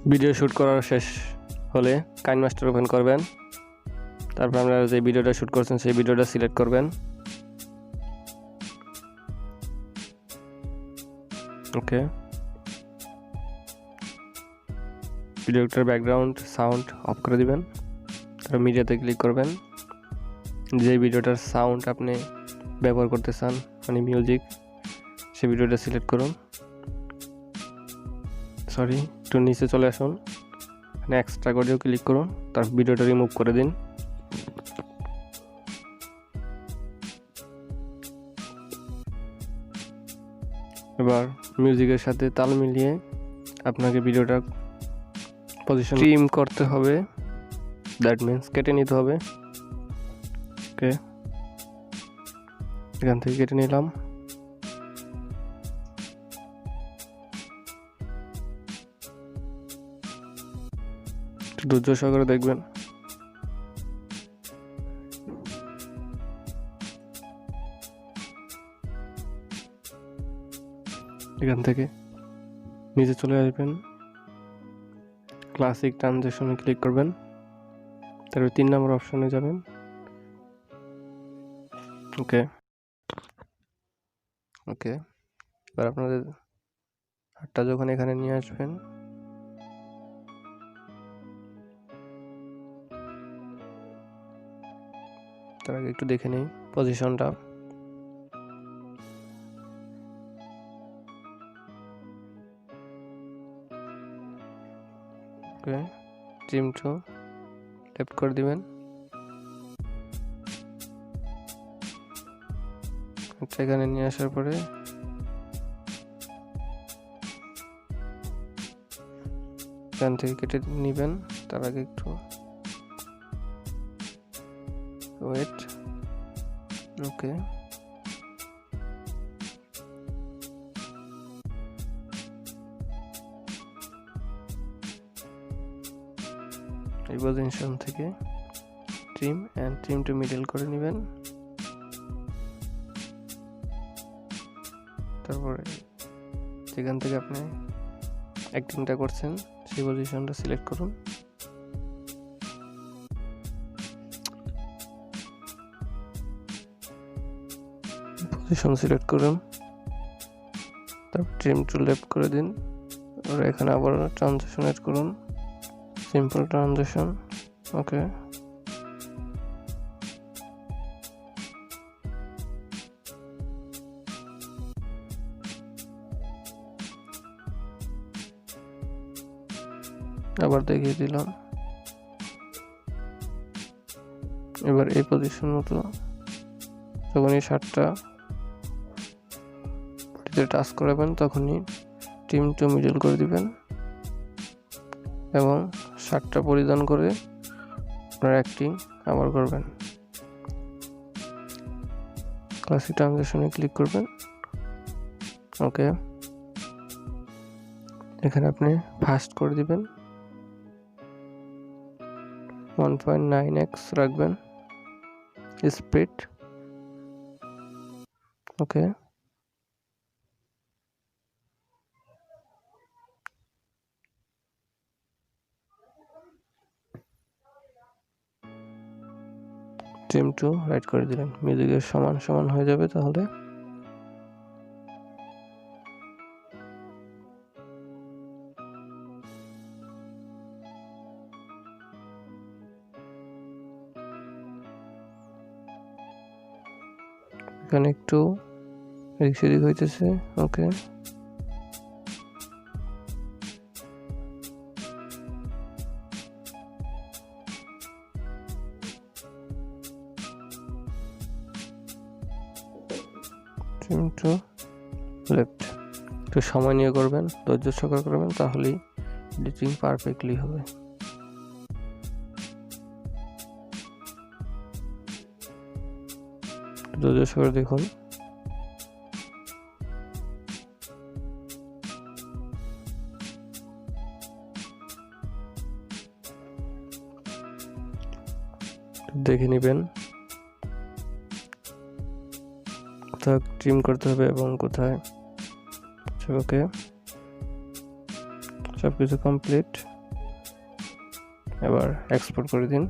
Video shoot করার শেষ হলে কাইনমাস্টার ওপেন করবেন। তারপর আপনারা যে ভিডিওটা শ্যুট করছেন সেই ভিডিওটা সিলেক্ট করবেন। ওকে, ভিডিওটার ব্যাকগ্রাউন্ড সাউন্ড অফ করে দিবেন। তারপর মিডিয়াতে ক্লিক করবেন। যে ভিডিওটার সাউন্ড আপনি ব্যবহার করতে চান, মানে মিউজিক, সেই ভিডিওটা সিলেক্ট করুন। একটু নিচে চলে আসুন, এক্সট্রা অডিও ক্লিক করুন, তারপর ভিডিওটা রিমুভ করে দিন। এবার মিউজিকের সাথে তাল মিলিয়ে আপনাকে ভিডিওটা পজিশন ট্রিম করতে হবে, দ্যাট মিন্স কেটে নিতে হবে। ওকে, এখান থেকে কেটে নিলাম। ধৈর্য সহকারে দেখবেন। এখান থেকে নিচে চলে আসবেন, ক্লাসিক ট্রানজেকশনে ক্লিক করবেন, তারপর 3 নম্বর অপশনে যাবেন। ওকে, এবার আপনাদের হাতটা যখন এখানে নিয়ে আসবেন, তার আগে একটু দেখে নেই পজিশনটা। ওকে, ট্রিম টু লেফট করে দিবেন। এখানে নিয়ে আসার পরে এখান থেকে কেটে নেবেন। তার আগে একটু ওয়েট। ওকে, এই পজিশন থেকে trim end trim to middle করে নেবেন। তারপরে যেখান থেকে আপনি অ্যাক্টিংটা করছেন সেই পজিশনটা সিলেক্ট করুন। পজিশন সিলেক্ট করুন, তারপর ট্রিম টু লেফট করে দিন। আর এখানে আবার ট্রানজিশন এড করুন, সিম্পল ট্রানজিশন। ওকে, আবার দেখিয়ে দিলাম। এবার এই পজিশন মতো যখন এই শার্টটা বডিতে টাচ করাবেন তখনই ট্রিম টু মিডল করে দিবেন এবং শার্টটা পরিধান করে আপনার অ্যাক্টিং আবার করবেন। ক্লাসিক ট্রানজিশনে ক্লিক করবেন। ওকে, এখানে আপনি ফাস্ট করে দিবেন, 1.9x রাখবেন স্পিড। ওকে, ট্রিম টু রাইট করে দিলেন। মিউজিকের সমান সমান হয়ে যাবে। তাহলে এখানে একটু এদিক সেদিক হইতেছে। ওকে, ট্রিম টু লেফট। একটু সময় নিয়ে করবেন, ধৈর্য সহকারে করবেন, তাহলেই এডিটিং পারফেক্টলি হবে। ধৈর্য সহকারে দেখুন। দেখে নেবেন কোথায় ট্রিম করতে হবে এবং কোথায়। ওকে, সবকিছু কমপ্লিট। এবার এক্সপোর্ট করে দিন।